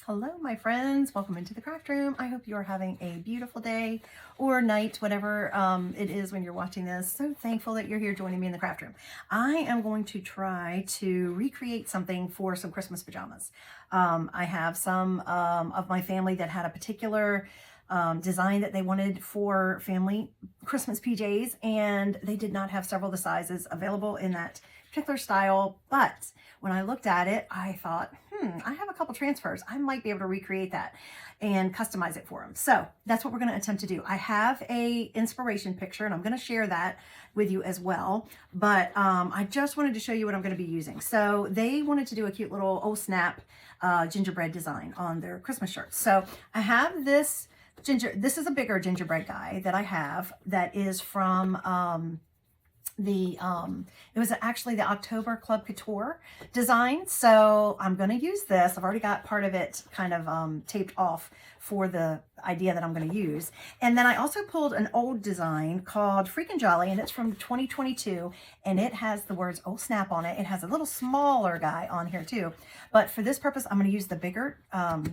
Hello, my friends. Welcome into the craft room. I hope you are having a beautiful day or night, whatever it is when you're watching this. So thankful that you're here joining me in the craft room. I am going to try to recreate something for some Christmas pajamas. I have some of my family that had a particular design that they wanted for family Christmas PJs, and they did not have several of the sizes available in that particular style. But when I looked at it, I thought, I have a couple transfers. I might be able to recreate that and customize it for them. So that's what we're going to attempt to do. I have a inspiration picture and I'm going to share that with you as well. But I just wanted to show you what I'm going to be using. So they wanted to do a cute little Oh Snap gingerbread design on their Christmas shirts. So I have this this is a bigger gingerbread guy that I have that is from it was actually the October Club Couture design. So I'm going to use this. I've already got part of it kind of taped off for the idea that I'm going to use. And then I also pulled an old design called Freakin' Jolly, and it's from 2022, and it has the words Oh Snap on it. It has a little smaller guy on here too, but for this purpose I'm going to use the bigger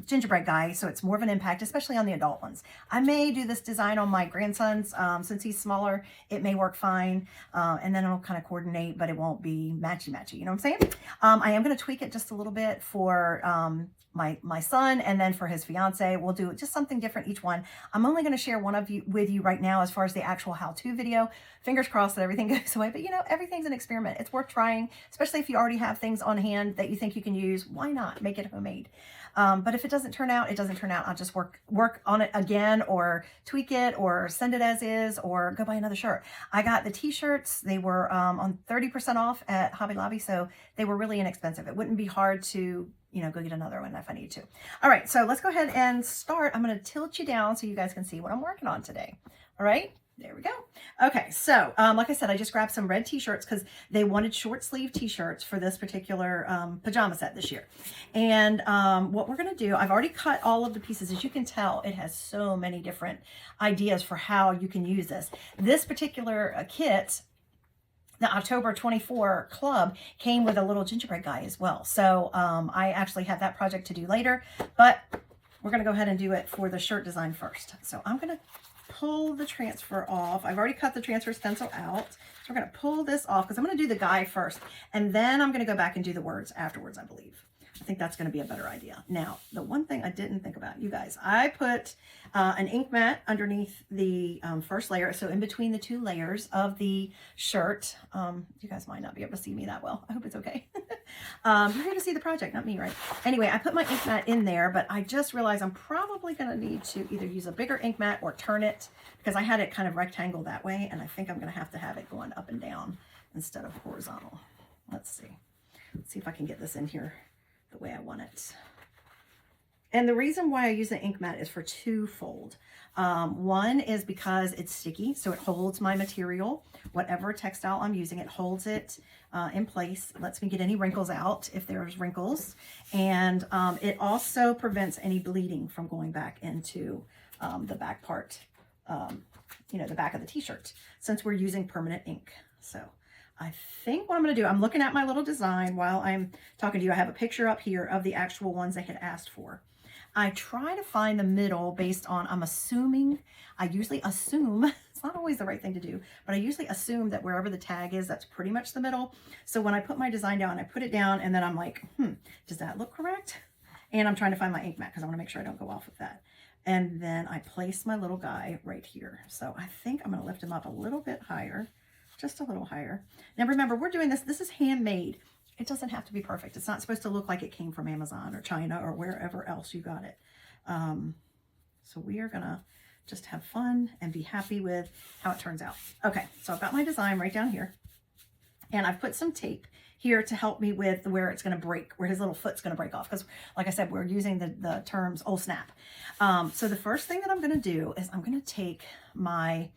gingerbread guy, so it's more of an impact, especially on the adult ones. I may do this design on my grandson's since he's smaller. It may work fine, and then it'll kind of coordinate, but it won't be matchy, you know what I'm saying? I am going to tweak it just a little bit for my son, and then for his fiance we'll do just something different each one. I'm only going to share one of you with you right now as far as the actual how-to video. Fingers crossed that everything goes away, but you know, everything's an experiment. It's worth trying, especially if you already have things on hand that you think you can use. Why not make it homemade? But if it doesn't turn out, it doesn't turn out. I'll just work on it again, or tweak it, or send it as is, or go buy another shirt. I got the t-shirts. They were on 30% off at Hobby Lobby, so they were really inexpensive. It wouldn't be hard to, you know, go get another one if I need to. All right, so let's go ahead and start. I'm going to tilt you down so you guys can see what I'm working on today. All right, there we go. Okay, so like I said, I just grabbed some red t-shirts because they wanted short sleeve t-shirts for this particular pajama set this year. And what we're going to do, I've already cut all of the pieces. As you can tell, it has so many different ideas for how you can use this. This particular kit, the October 24 club, came with a little gingerbread guy as well. So I actually have that project to do later, but we're going to go ahead and do it for the shirt design first. So I'm going to pull the transfer off. I've already cut the transfer stencil out. So we're going to pull this off because I'm going to do the guy first, and then I'm going to go back and do the words afterwards, I believe. I think that's going to be a better idea. Now, the one thing I didn't think about, you guys, I put an ink mat underneath the first layer. So in between the two layers of the shirt, you guys might not be able to see me that well. I hope it's okay. You're going to see the project, not me, right? Anyway, I put my ink mat in there, but I just realized I'm probably going to need to either use a bigger ink mat or turn it, because I had it kind of rectangle that way, and I think I'm going to have it going up and down instead of horizontal. Let's see. Let's see if I can get this in here the way I want it. And the reason why I use the ink mat is for twofold. One is because it's sticky, so it holds my material, whatever textile I'm using, it holds it in place, lets me get any wrinkles out if there's wrinkles, and it also prevents any bleeding from going back into the back part, you know, the back of the t-shirt, since we're using permanent ink. So I think what I'm going to do, I'm looking at my little design while I'm talking to you. I have a picture up here of the actual ones they had asked for. I try to find the middle based on, I usually assume, it's not always the right thing to do, but I usually assume that wherever the tag is, that's pretty much the middle. So when I put my design down, I put it down and then I'm like, does that look correct? And I'm trying to find my ink mat because I want to make sure I don't go off with that. And then I place my little guy right here. So I think I'm going to lift him up a little bit higher. Just a little higher. Now remember, we're doing this is handmade. It doesn't have to be perfect. It's not supposed to look like it came from Amazon or China or wherever else you got it. So we are gonna just have fun and be happy with how it turns out. Okay, so I've got my design right down here, and I've put some tape here to help me with where it's going to break, where his little foot's going to break off, because like I said, we're using the terms Oh Snap. So the first thing that I'm going to do is I'm going to take my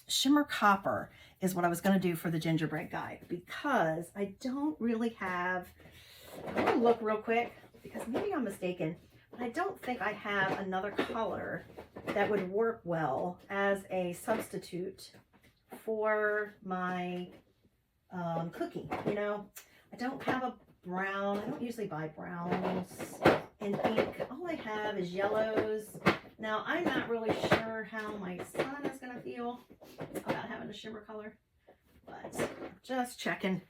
shimmer copper, is what I was going to do for the gingerbread guy, because I don't really have, I'm going to look real quick because maybe I'm mistaken, but I don't think I have another color that would work well as a substitute for my cookie. You know, I don't have a brown. I don't usually buy browns in ink of his yellows. Now, I'm not really sure how my son is going to feel about having a shimmer color, but just checking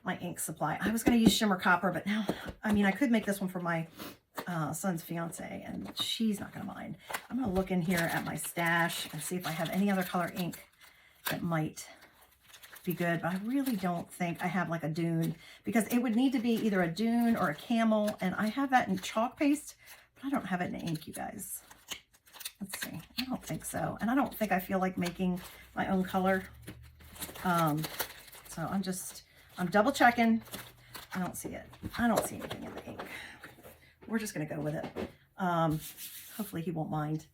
my ink supply. I was going to use shimmer copper, but now, I mean, I could make this one for my son's fiance, and she's not going to mind. I'm going to look in here at my stash and see if I have any other color ink that might be good, but I really don't think I have like a dune, because it would need to be either a dune or a camel, and I have that in chalk paste, but I don't have it in ink, you guys. Let's see. I don't think so, and I don't think I feel like making my own color. So I'm double checking. I don't see it. I don't see anything in the ink. We're just gonna go with it. Hopefully he won't mind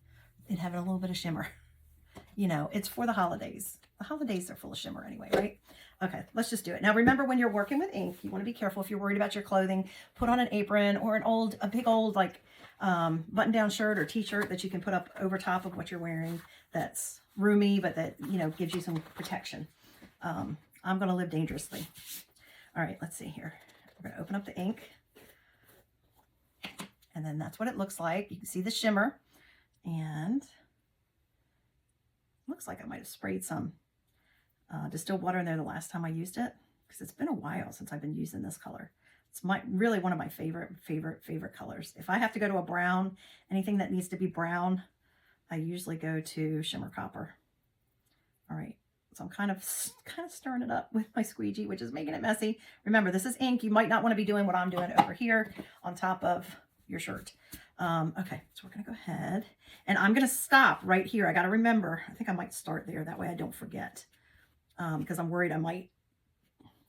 it having a little bit of shimmer. You know, it's for the holidays. The holidays are full of shimmer anyway, right? Okay, let's just do it. Now, remember, when you're working with ink, you want to be careful. If you're worried about your clothing, put on an apron or a big old like button-down shirt or t-shirt that you can put up over top of what you're wearing. That's roomy, but that, you know, gives you some protection. I'm going to live dangerously. All right, let's see here. We're going to open up the ink. And then that's what it looks like. You can see the shimmer. And looks like I might have sprayed some distilled water in there the last time I used it, because it's been a while since I've been using this color. It's really one of my favorite colors. If I have to go to a brown, anything that needs to be brown, I usually go to shimmer copper. All right, so I'm kind of stirring it up with my squeegee, which is making it messy. Remember, this is ink. You might not want to be doing what I'm doing over here on top of your shirt. Okay, so we're gonna go ahead, and I'm gonna stop right here. I gotta remember, I think I might start there, that way I don't forget, because I'm worried I might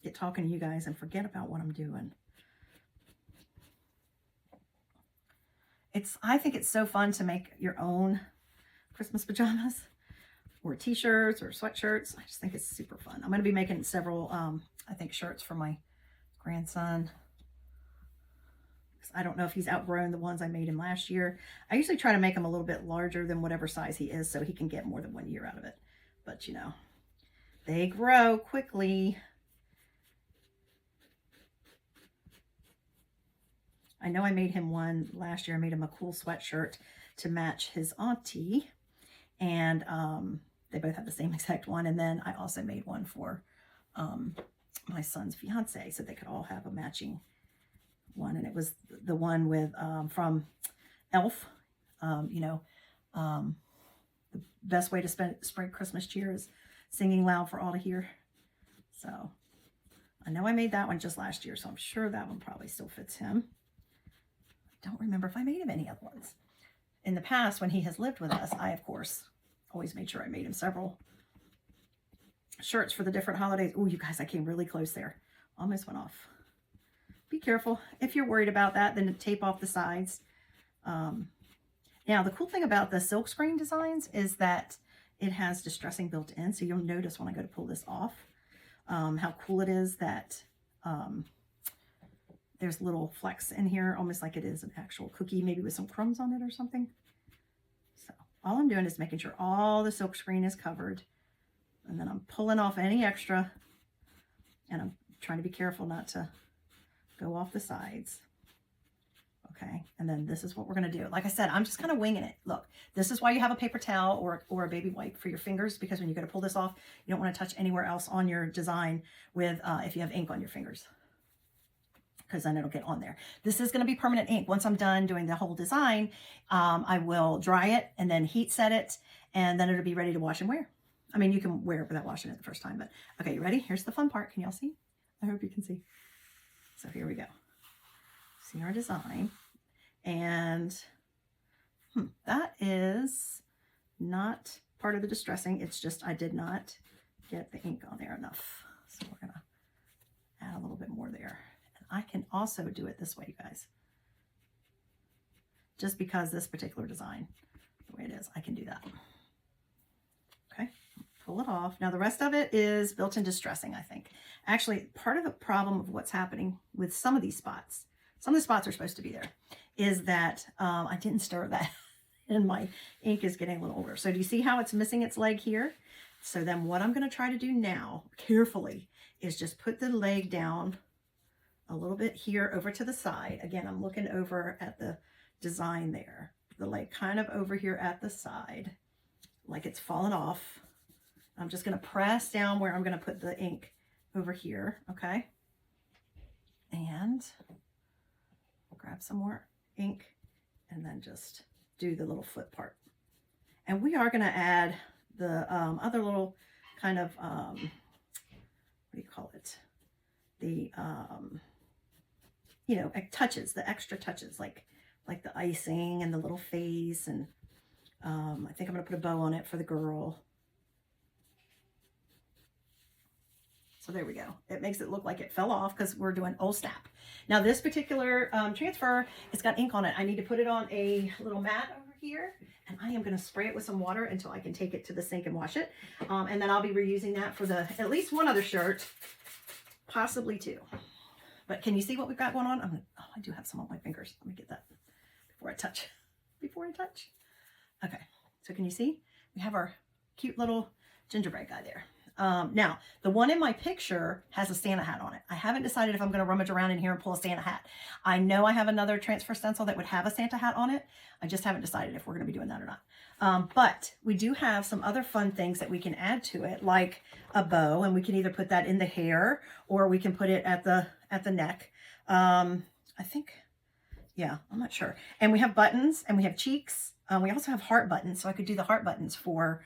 get talking to you guys and forget about what I'm doing. I think it's so fun to make your own Christmas pajamas or t-shirts or sweatshirts. I just think it's super fun. I'm gonna be making several, I think, shirts for my grandson. I don't know if he's outgrown the ones I made him last year. I usually try to make him a little bit larger than whatever size he is so he can get more than 1 year out of it. But, you know, they grow quickly. I know I made him one last year. I made him a cool sweatshirt to match his auntie. And they both have the same exact one. And then I also made one for my son's fiance, so they could all have a matching one. And it was the one with from Elf. You know, the best way to spread Christmas cheer is singing loud for all to hear. So I know I made that one just last year, so I'm sure that one probably still fits him. I don't remember if I made him any other ones. In the past, when he has lived with us, I, of course, always made sure I made him several shirts for the different holidays. Oh, you guys, I came really close there. Almost went off. Be careful. If you're worried about that, then tape off the sides. Now, the cool thing about the silk screen designs is that it has distressing built in. So you'll notice when I go to pull this off, how cool it is that there's little flecks in here, almost like it is an actual cookie, maybe with some crumbs on it or something. So all I'm doing is making sure all the silk screen is covered. And then I'm pulling off any extra. And I'm trying to be careful not to go off the sides. Okay, and then this is what we're going to do. Like I said, I'm just kind of winging it. Look, this is why you have a paper towel or a baby wipe for your fingers, because when you go to pull this off, you don't want to touch anywhere else on your design with if you have ink on your fingers, because then it'll get on there. This is going to be permanent ink. Once I'm done doing the whole design, I will dry it and then heat set it, and then it'll be ready to wash and wear. I mean, you can wear it without washing it the first time, but okay, you ready? Here's the fun part. Can y'all see? I hope you can see. So here we go. See our design. And that is not part of the distressing. It's just I did not get the ink on there enough. So we're going to add a little bit more there. And I can also do it this way, you guys. Just because this particular design, the way it is, I can do that. Okay, pull it off. Now the rest of it is built-in distressing, I think. Actually, part of the problem of what's happening with some of these spots, some of the spots are supposed to be there, is that I didn't stir that and my ink is getting a little older. So do you see how it's missing its leg here? So then what I'm going to try to do now, carefully, is just put the leg down a little bit here over to the side. Again, I'm looking over at the design there. the like kind of over here at the side, like it's fallen off. I'm just going to press down where I'm going to put the ink over here. Okay. And grab some more ink and then just do the little foot part. And we are going to add the other little kind of, what do you call it? The, you know, touches, the extra touches, like the icing and the little face. And I think I'm going to put a bow on it for the girl. So there we go. It makes it look like it fell off because we're doing Oh Snap. Now this particular transfer, it's got ink on it. I need to put it on a little mat over here, and I am going to spray it with some water until I can take it to the sink and wash it. And then I'll be reusing that for at least one other shirt, possibly two. But can you see what we've got going on? Oh, I do have some on my fingers. Let me get that before I touch. Okay, so can you see? We have our cute little gingerbread guy there. Now, the one in my picture has a Santa hat on it. I haven't decided if I'm going to rummage around in here and pull a Santa hat. I know I have another transfer stencil that would have a Santa hat on it. I just haven't decided if we're going to be doing that or not. But we do have some other fun things that we can add to it, like a bow, and we can either put that in the hair or we can put it at the neck. I think, yeah, I'm not sure. And we have buttons and we have cheeks. We also have heart buttons, so I could do the heart buttons for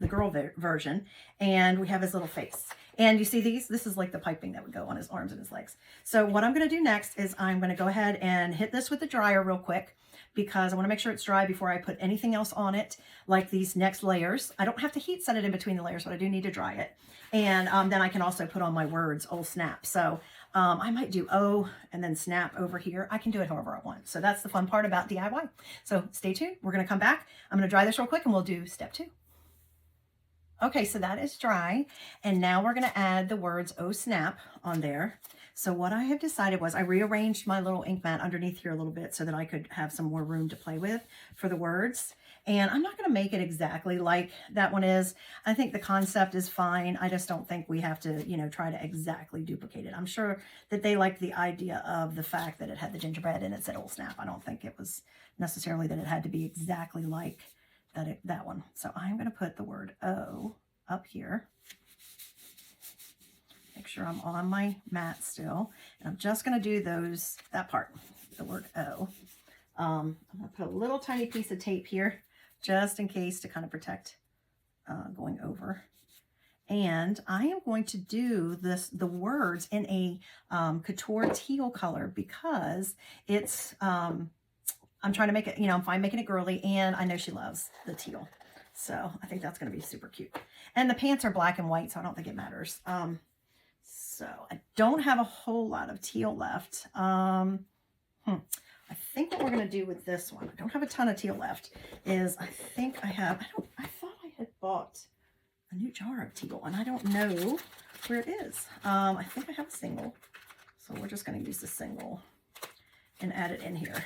the girl version. And we have his little face. And you see these? This is like the piping that would go on his arms and his legs. So what I'm going to do next is I'm going to go ahead and hit this with the dryer real quick, because I want to make sure it's dry before I put anything else on it, like these next layers. I don't have to heat set it in between the layers, but I do need to dry it. And then I can also put on my words, Oh Snap. So I might do Oh and then Snap over here. I can do it however I want. So that's the fun part about DIY. So stay tuned. We're going to come back. I'm going to dry this real quick and we'll do step 2. Okay, so that is dry. And now we're going to add the words Oh Snap on there. So what I have decided was I rearranged my little ink mat underneath here a little bit so that I could have some more room to play with for the words. And I'm not going to make it exactly like that one is. I think the concept is fine. I just don't think we have to, you know, try to exactly duplicate it. I'm sure that they liked the idea of the fact that it had the gingerbread and it said Oh Snap. I don't think it was necessarily that it had to be exactly like that one. So I'm going to put the word O up here. Make sure I'm on my mat still. And I'm just going to do that part, the word O. I'm going to put a little tiny piece of tape here just in case to kind of protect going over. And I am going to do the words in a couture teal color because it's, I'm trying to make it, you know, I'm fine making it girly, and I know she loves the teal. So I think that's going to be super cute. And the pants are black and white, so I don't think it matters. So I don't have a whole lot of teal left. I think what we're going to do with this one, I don't have a ton of teal left, is I think I thought I had bought a new jar of teal, and I don't know where it is. I think I have a single, so we're just going to use the single and add it in here.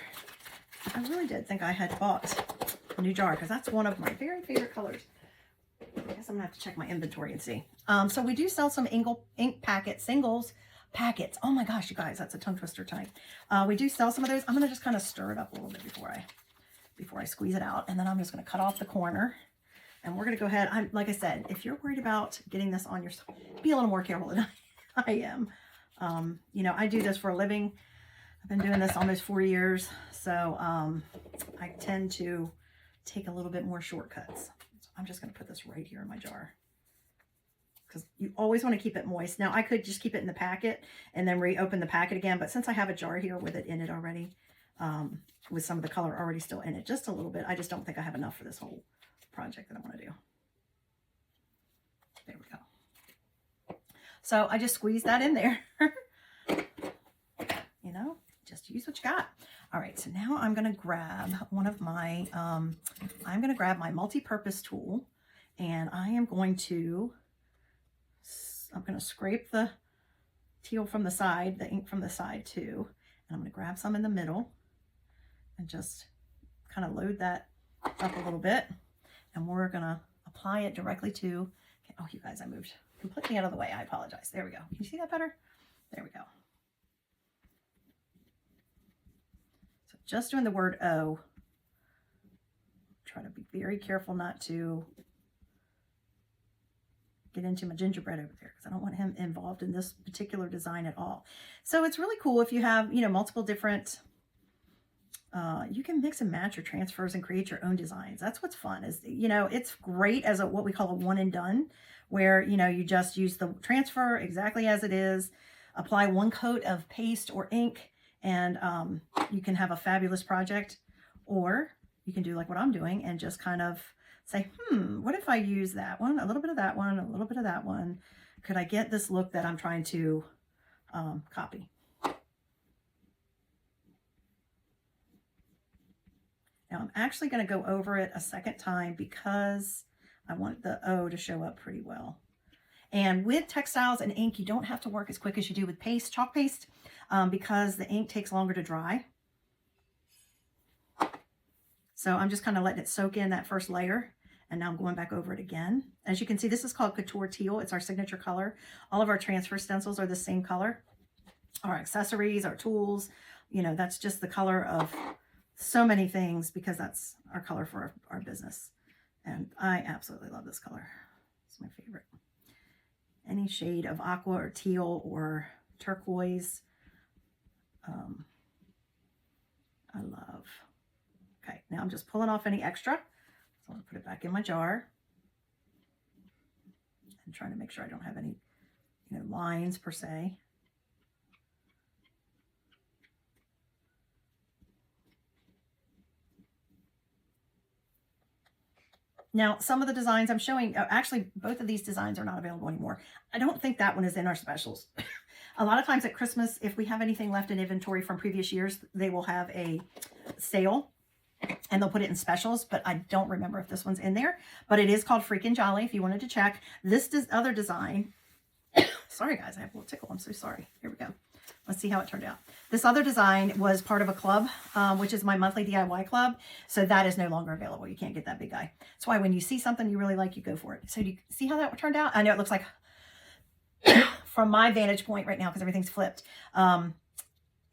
I really did think I had bought a new jar because that's one of my very favorite colors. I guess I'm going to have to check my inventory and see. So we do sell some ink packets, singles packets. Oh my gosh, you guys, that's a tongue twister type. We do sell some of those. I'm going to just kind of stir it up a little bit before I squeeze it out. And then I'm just going to cut off the corner. And we're going to go ahead. Like I said, if you're worried about getting this on yourself, be a little more careful than I am. You know, I do this for a living. I've been doing this almost 4 years. So I tend to take a little bit more shortcuts. So I'm just going to put this right here in my jar, because you always want to keep it moist. Now I could just keep it in the packet and then reopen the packet again, but since I have a jar here with it in it already, with some of the color already still in it, just a little bit, I just don't think I have enough for this whole project that I want to do. There we go. So I just squeezed that in there. You know, just use what you got. All right, so now I'm going to grab one of my, I'm going to grab my multi-purpose tool, and I'm going to scrape the teal from the side, the ink from the side too. And I'm going to grab some in the middle and just kind of load that up a little bit. And we're going to apply it directly to, okay, oh, you guys, I moved completely out of the way. I apologize. There we go. Can you see that better? There we go. So just doing the word O try to be very careful not to get into my gingerbread over there because I don't want him involved in this particular design at all. So it's really cool if you have, you know, multiple different, you can mix and match your transfers and create your own designs. That's what's fun is, you know, it's great as a, what we call a one and done, where, you know, you just use the transfer exactly as it is, apply one coat of paste or ink, and you can have a fabulous project. Or you can do like what I'm doing and just kind of say, what if I use that one, a little bit of that one, a little bit of that one? Could I get this look that I'm trying to copy? Now I'm actually going to go over it a second time because I want the O to show up pretty well. And with textiles and ink, you don't have to work as quick as you do with paste, chalk paste, because the ink takes longer to dry. So I'm just kind of letting it soak in that first layer. And now I'm going back over it again. As you can see, this is called Couture Teal. It's our signature color. All of our transfer stencils are the same color. Our accessories, our tools, you know, that's just the color of so many things because that's our color for our business. And I absolutely love this color. It's my favorite. Any shade of aqua or teal or turquoise, I love. Okay, now I'm just pulling off any extra. So I'm going to put it back in my jar. And trying to make sure I don't have any, you know, lines per se. Now, some of the designs I'm showing, actually, both of these designs are not available anymore. I don't think that one is in our specials. A lot of times at Christmas, if we have anything left in inventory from previous years, they will have a sale and they'll put it in specials, but I don't remember if this one's in there. But it is called Freakin' Jolly if you wanted to check. This other design, sorry guys, I have a little tickle. I'm so sorry. Here we go. Let's see how it turned out. This other design was part of a club, which is my monthly DIY club. So that is no longer available. You can't get that big guy. That's why when you see something you really like, you go for it. So do you see how that turned out? I know it looks like, from my vantage point right now, because everything's flipped,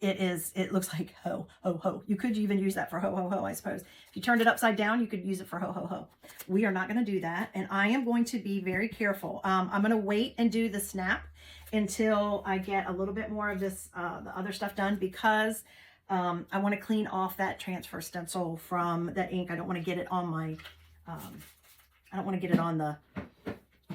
it looks like ho, ho, ho. You could even use that for ho, ho, ho, I suppose. If you turned it upside down, you could use it for ho, ho, ho. We are not going to do that. And I am going to be very careful. I'm going to wait and do the snap until I get a little bit more of this, the other stuff done, because I want to clean off that transfer stencil from that ink. I don't want to get it on my, I don't want to get it on the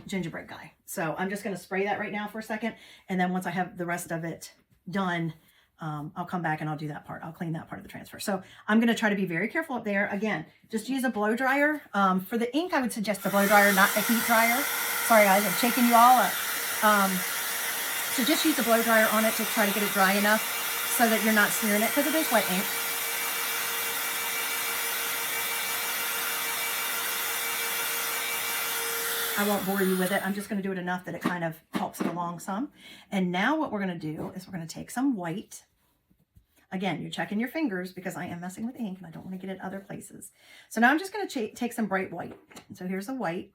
gingerbread guy. So I'm just going to spray that right now for a second. And then once I have the rest of it done, I'll come back and I'll do that part. I'll clean that part of the transfer. So I'm going to try to be very careful up there. Again, just use a blow dryer. For the ink, I would suggest a blow dryer, not a heat dryer. Sorry guys, I'm shaking you all up. So just use a blow dryer on it to try to get it dry enough so that you're not smearing it, because it is wet ink. I won't bore you with it. I'm just going to do it enough that it kind of helps it along some. And now what we're going to do is we're going to take some white. Again, you're checking your fingers because I am messing with ink and I don't want to get it other places. So now I'm just going to take some bright white. So here's a white.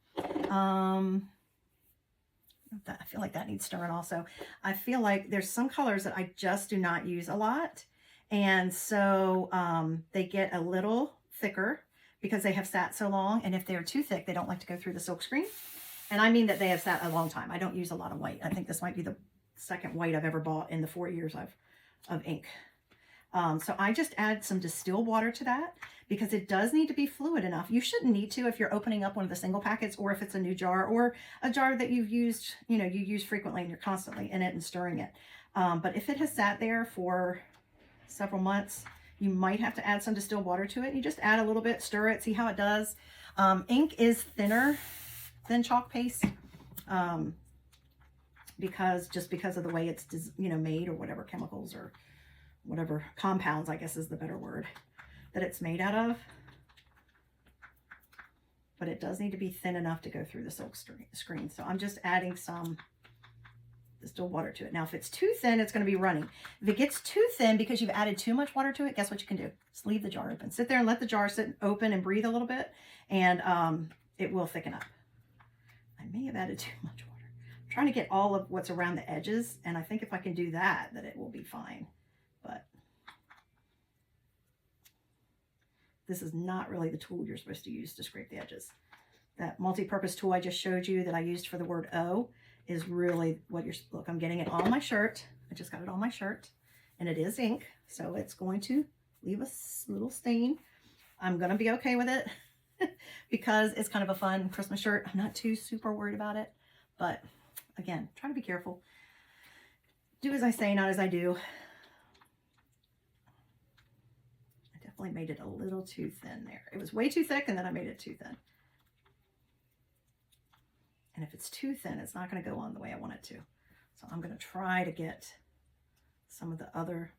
I feel like that needs stirring also. I feel like there's some colors that I just do not use a lot. And so they get a little thicker because they have sat so long. And if they're too thick, they don't like to go through the silk screen. And I mean that they have sat a long time. I don't use a lot of white. I think this might be the second white I've ever bought in the 4 years of ink. So I just add some distilled water to that because it does need to be fluid enough. You shouldn't need to if you're opening up one of the single packets, or if it's a new jar or a jar that you've used, you know, you use frequently and you're constantly in it and stirring it. But if it has sat there for several months, you might have to add some distilled water to it. You just add a little bit, stir it, see how it does. Ink is thinner than chalk paste because of the way it's, you know, made, or whatever chemicals or whatever compounds, I guess is the better word, that it's made out of. But it does need to be thin enough to go through the silk screen. So I'm just adding some distilled water to it. Now, if it's too thin, it's going to be running. If it gets too thin because you've added too much water to it, guess what you can do? Just leave the jar open. Sit there and let the jar sit open and breathe a little bit, and it will thicken up. I may have added too much water. I'm trying to get all of what's around the edges, and I think if I can do that, that it will be fine. But this is not really the tool you're supposed to use to scrape the edges. That multi-purpose tool I just showed you that I used for the word O is really what you're, look, I'm getting it on my shirt. I just got it on my shirt and it is ink. So it's going to leave a little stain. I'm going to be okay with it because it's kind of a fun Christmas shirt. I'm not too super worried about it, but again, try to be careful. Do as I say, not as I do. I definitely made it a little too thin there. It was way too thick and then I made it too thin. And if it's too thin, it's not going to go on the way I want it to. So I'm going to try to get some of the other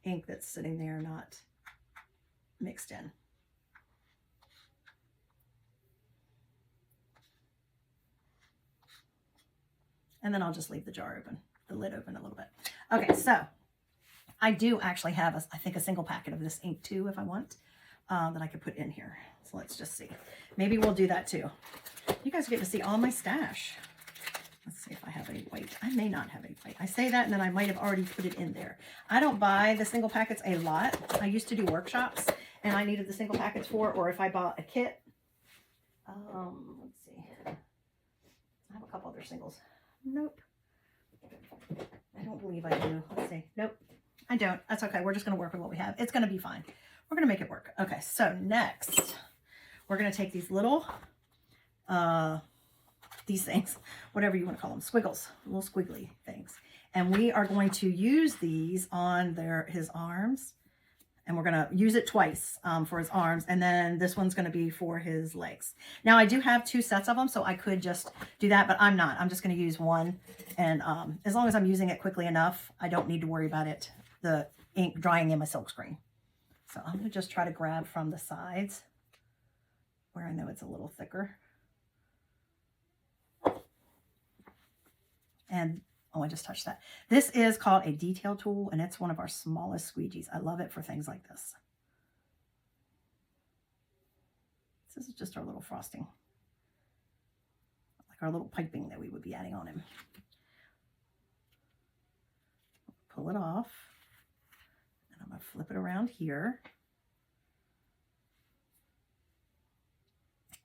ink that's sitting there not mixed in. And then I'll just leave the jar open, the lid open a little bit. Okay, so I do actually have, I think, a single packet of this ink too, if I want, that I could put in here. So let's just see. Maybe we'll do that too. You guys get to see all my stash. Let's see if I have any white. I may not have any white. I say that and then I might have already put it in there. I don't buy the single packets a lot. I used to do workshops and I needed the single packets for, or if I bought a kit. Let's see. I have a couple other singles. Nope. I don't believe I do. Let's see. Nope. I don't. That's okay. We're just going to work with what we have. It's going to be fine. We're going to make it work. Okay. So next, we're going to take these little, these things, whatever you want to call them, squiggles, little squiggly things. And we are going to use these on his arms. And we're going to use it twice for his arms. And then this one's going to be for his legs. Now, I do have 2 sets of them, so I could just do that, but I'm not. I'm just going to use one. And as long as I'm using it quickly enough, I don't need to worry about it, the ink drying in my silk screen. So I'm going to just try to grab from the sides where I know it's a little thicker. And oh, I just touched that. This is called a detail tool, and it's one of our smallest squeegees. I love it for things like this. This is just our little frosting, like our little piping that we would be adding on him. Pull it off, and I'm going to flip it around here.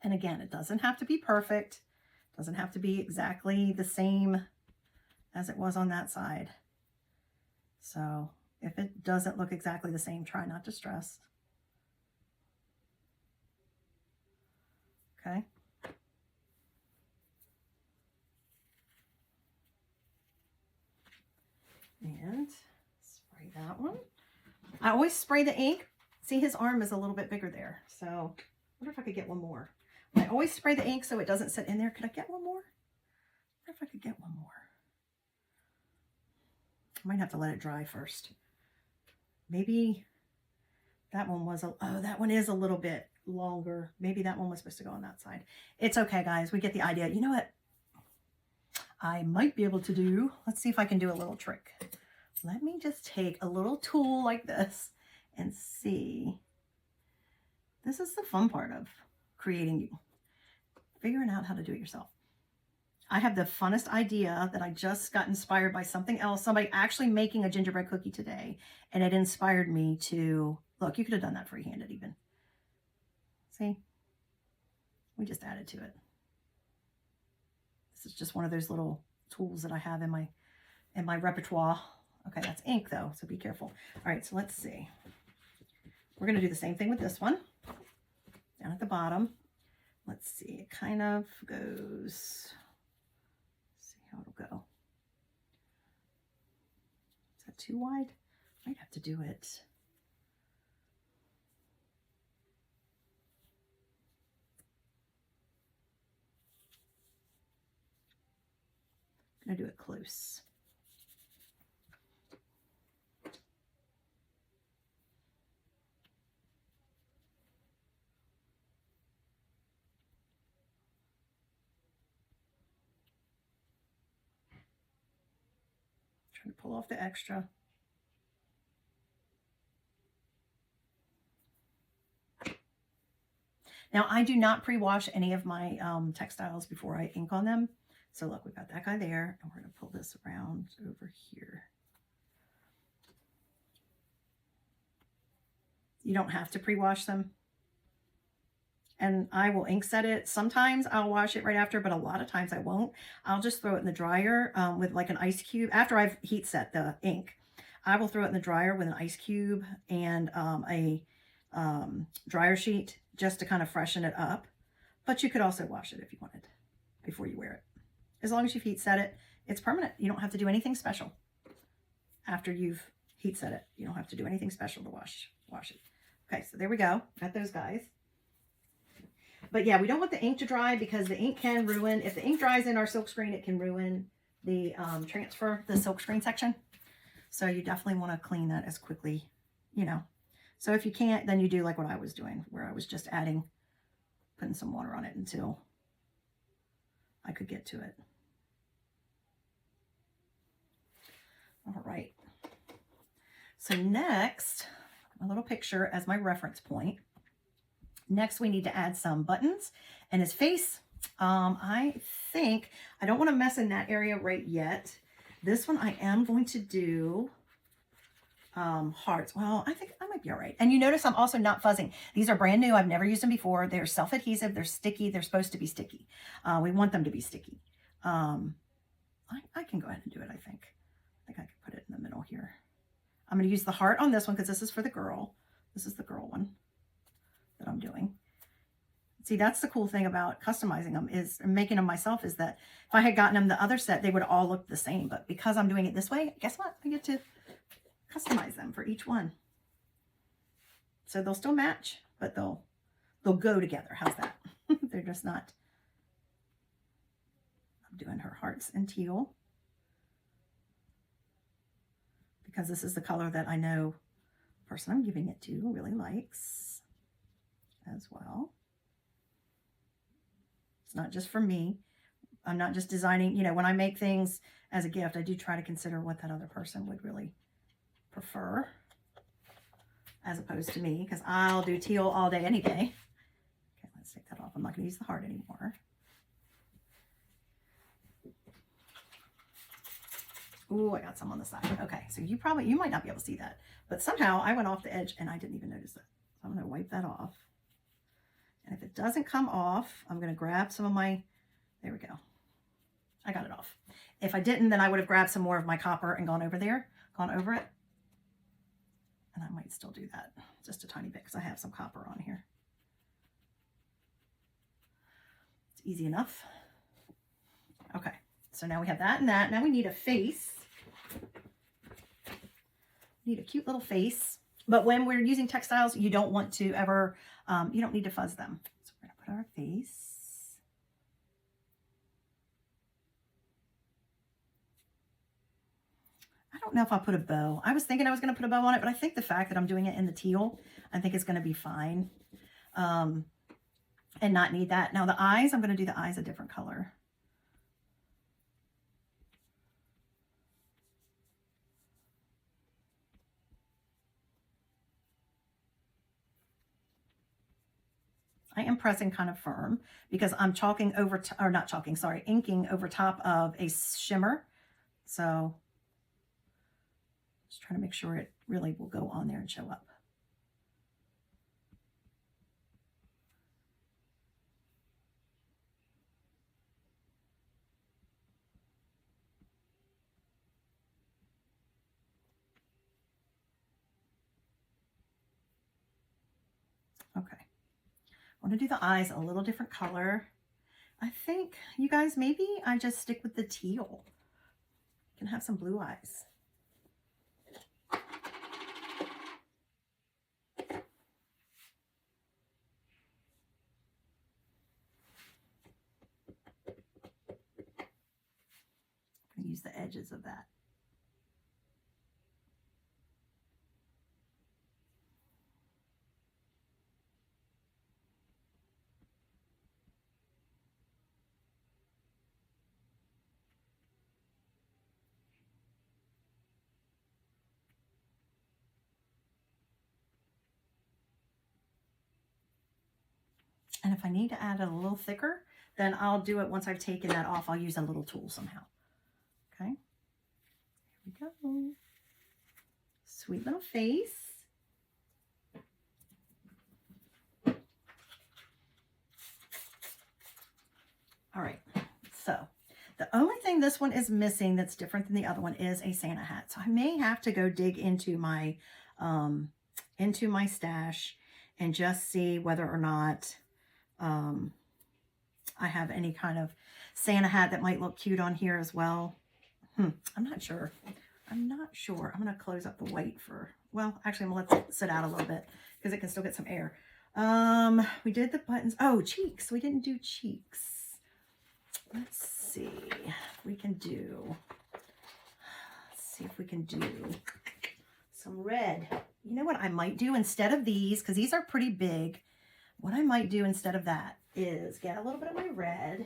And again, it doesn't have to be perfect. It doesn't have to be exactly the same as it was on that side. So if it doesn't look exactly the same, try not to stress. Okay. And spray that one. I always spray the ink. See, his arm is a little bit bigger there. So I wonder if I could get one more. I always spray the ink so it doesn't sit in there. Could I get one more? I wonder if I could get one more. I might have to let it dry first. Maybe that one was, oh, that one is a little bit longer. Maybe that one was supposed to go on that side. It's okay, guys. We get the idea. You know what I might be able to do? Let's see if I can do a little trick. Let me just take a little tool like this and see. This is the fun part of creating, figuring out how to do it yourself. I have the funnest idea that I just got inspired by something else, somebody actually making a gingerbread cookie today, and it inspired me to, look, you could have done that free-handed even. See? We just added to it. This is just one of those little tools that I have in my repertoire. Okay, that's ink though, so be careful. All right, so let's see. We're going to do the same thing with this one. Down at the bottom. Let's see, it kind of goes... how it'll go. Is that too wide? Might have to do it. I'm gonna do it close. Trying to pull off the extra. Now, I do not pre-wash any of my textiles before I ink on them. So look, we've got that guy there, and we're going to pull this around over here. You don't have to pre-wash them. And I will ink set it. Sometimes I'll wash it right after, but a lot of times I won't. I'll just throw it in the dryer with like an ice cube. After I've heat set the ink, I will throw it in the dryer with an ice cube and a dryer sheet just to kind of freshen it up. But you could also wash it if you wanted before you wear it. As long as you've heat set it, it's permanent. You don't have to do anything special after you've heat set it. You don't have to do anything special to wash it. Okay, so there we go. Got those guys. But yeah, we don't want the ink to dry because the ink can ruin, if the ink dries in our silkscreen, it can ruin the transfer, the silkscreen section. So you definitely want to clean that as quickly, you know. So if you can't, then you do like what I was doing, where I was just putting some water on it until I could get to it. All right. So next, a little picture as my reference point. Next, we need to add some buttons and his face. I think I don't want to mess in that area right yet. This one I am going to do hearts. Well, I think I might be all right. And you notice I'm also not fuzzing. These are brand new. I've never used them before. They're self-adhesive. They're sticky. They're supposed to be sticky. We want them to be sticky. I can go ahead and do it, I think. I think I can put it in the middle here. I'm going to use the heart on this one because this is for the girl. This is the girl one that I'm doing. See, that's the cool thing about customizing them is making them myself, is that if I had gotten them the other set, they would all look the same. But because I'm doing it this way, guess what? I get to customize them for each one. So they'll still match, but they'll go together. How's that? They're just not. I'm doing her hearts in teal because this is the color that I know the person I'm giving it to really likes as well. It's not just for me. I'm not just designing, you know, when I make things as a gift, I do try to consider what that other person would really prefer as opposed to me, because I'll do teal all day, any day. Okay, let's take that off. I'm not going to use the heart anymore. Ooh, I got some on the side. Okay, so you might not be able to see that, but somehow I went off the edge and I didn't even notice that. So I'm going to wipe that off. And if it doesn't come off, I'm going to grab some of my, there we go. I got it off. If I didn't, then I would have grabbed some more of my copper and gone over it. And I might still do that just a tiny bit because I have some copper on here. It's easy enough. Okay, so now we have that and that. Now we need a face. We need a cute little face. But when we're using textiles, you don't want to ever, you don't need to fuzz them. So we're going to put our face. I don't know if I'll put a bow. I was thinking I was going to put a bow on it, but I think the fact that I'm doing it in the teal, I think it's going to be fine. And not need that. Now the eyes, I'm going to do the eyes a different color. I am pressing kind of firm because I'm chalking over, or not chalking, sorry, inking over top of a shimmer. So just trying to make sure it really will go on there and show up. Okay. I want to do the eyes a little different color. I think, you guys, maybe I just stick with the teal. You can have some blue eyes. I'm going to use the edges of that. And if I need to add it a little thicker, then I'll do it once I've taken that off. I'll use a little tool somehow. Okay. Here we go. Sweet little face. So the only thing this one is missing that's different than the other one is a Santa hat. So I may have to go dig into my stash and just see whether or not I have any kind of Santa hat that might look cute on here as well. I'm not sure. I'm not sure. I'm going to close up the white for, well, actually, I'm going to let it sit out a little bit because it can still get some air. We did the buttons. Oh, cheeks. We didn't do cheeks. Let's see if we can do, some red. You know what I might do instead of these, because these are pretty big. What I might do instead of that is get a little bit of my red.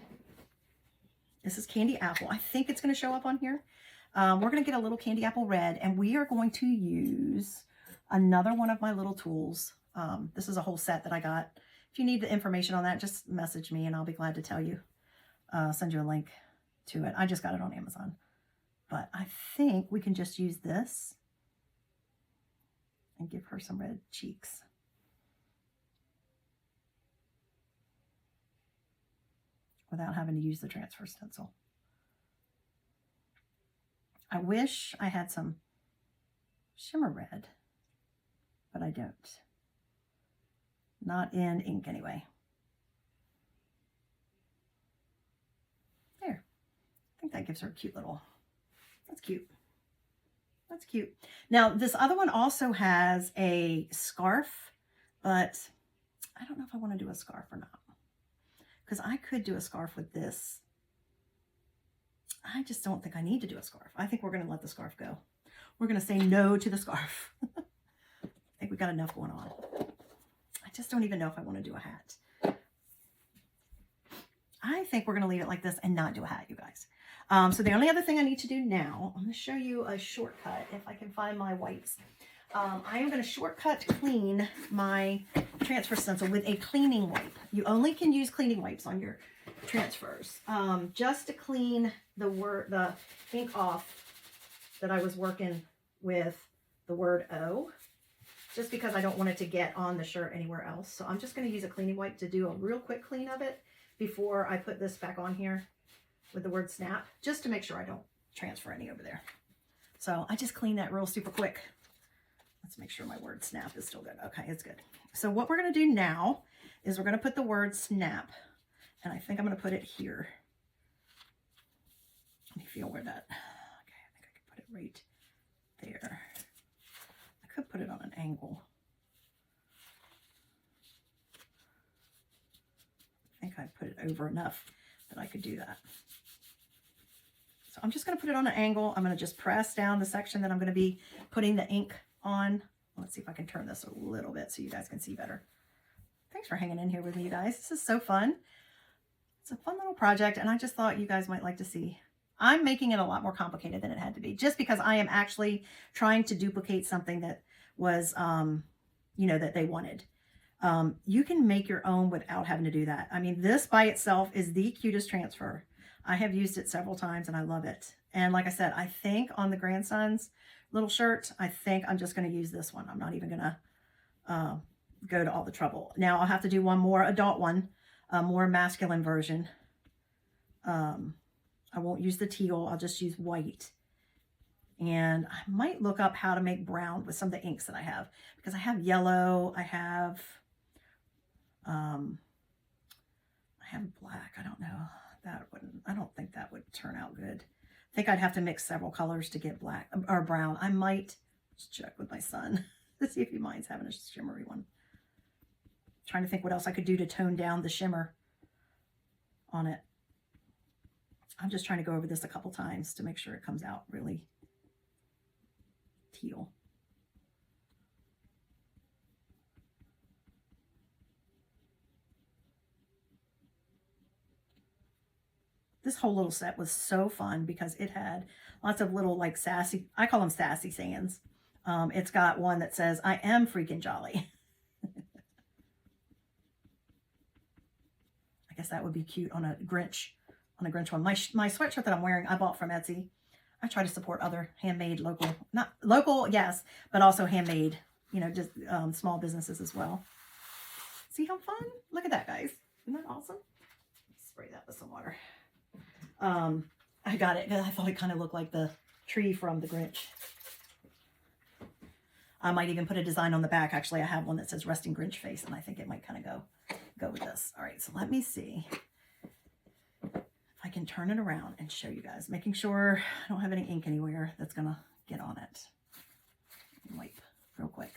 This is candy apple. I think it's going to show up on here. We're going to get a little candy apple red, and we are going to use another one of my little tools. This is a whole set that I got. If you need the information on that, just message me and I'll be glad to tell you. Send you a link to it. I just got it on Amazon. But I think we can just use this and give her some red cheeks. Without having to use the transfer stencil. I wish I had some shimmer red, but I don't. Not in ink anyway. There. I think that gives her a cute little, that's cute. That's cute. Now, this other one also has a scarf, but I don't know if I want to do a scarf or not. Because I could do a scarf with this. I just don't think I need to do a scarf. I think we're going to let the scarf go. We're going to say no to the scarf. I think we got enough going on. I just don't even know if I want to do a hat. I think we're going to leave it like this and not do a hat, you guys. So the only other thing I need to do now, I'm going to show you a shortcut if I can find my wipes. I am going to shortcut clean my transfer stencil with a cleaning wipe. You only can use cleaning wipes on your transfers. Just to clean the ink off that I was working with the word O, just because I don't want it to get on the shirt anywhere else. So I'm just going to use a cleaning wipe to do a real quick clean of it before I put this back on here with the word snap, just to make sure I don't transfer any over there. So I just clean that real super quick. Let's make sure my word snap is still good. Okay, it's good. So what we're going to do now is we're going to put the word snap, and I think I'm going to put it here. Let me feel where that, okay, I think I could put it right there. I could put it on an angle. I think I put it over enough that I could do that. So I'm just going to put it on an angle. I'm going to just press down the section that I'm going to be putting the ink on. Let's see if I can turn this a little bit so you guys can see better. Thanks for hanging in here with me, you guys. This is so fun. It's a fun little project, and I just thought you guys might like to see. I'm making it a lot more complicated than it had to be, just because I am actually trying to duplicate something that was, you know, that they wanted. You can make your own without having to do that. I mean, this by itself is the cutest transfer. I have used it several times and I love it. And like I said, I think on the grandson's little shirt, I think I'm just going to use this one. I'm not even going to go to all the trouble. Now I'll have to do one more adult one, a more masculine version. I won't use the teal. I'll just use white. And I might look up how to make brown with some of the inks that I have, because I have yellow, I have black. I don't know. I don't think that would turn out good. I think I'd have to mix several colors to get black or brown. I might just check with my son to see if he minds having a shimmery one. Trying to think what else I could do to tone down the shimmer on it. I'm just trying to go over this a couple times to make sure it comes out really teal. This whole little set was so fun because it had lots of little like sassy, I call them sassy sayings. It's got one that says, I am freaking jolly. I guess that would be cute on a Grinch one. My sweatshirt that I'm wearing, I bought from Etsy. I try to support other handmade local, not local, yes, but also handmade, you know, just small businesses as well. See how fun? Look at that, guys. Isn't that awesome? Spray that with some water. I got it. I thought it kind of looked like the tree from the Grinch. I might even put a design on the back. Actually, I have one that says resting Grinch face, and I think it might kind of go with this. All right, so let me see if I can turn it around and show you guys, making sure I don't have any ink anywhere that's gonna get on it. Wipe real quick.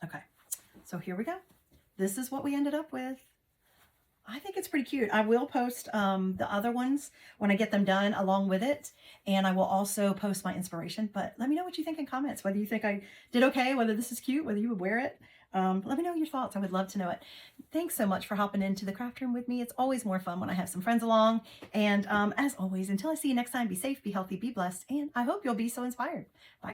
Okay, so here we go. This is what we ended up with. I think it's pretty cute. I will post the other ones when I get them done along with it. And I will also post my inspiration. But let me know what you think in comments, whether you think I did okay, whether this is cute, whether you would wear it. Let me know your thoughts. I would love to know it. Thanks so much for hopping into the craft room with me. It's always more fun when I have some friends along. And as always, until I see you next time, be safe, be healthy, be blessed. And I hope you'll be so inspired. Bye.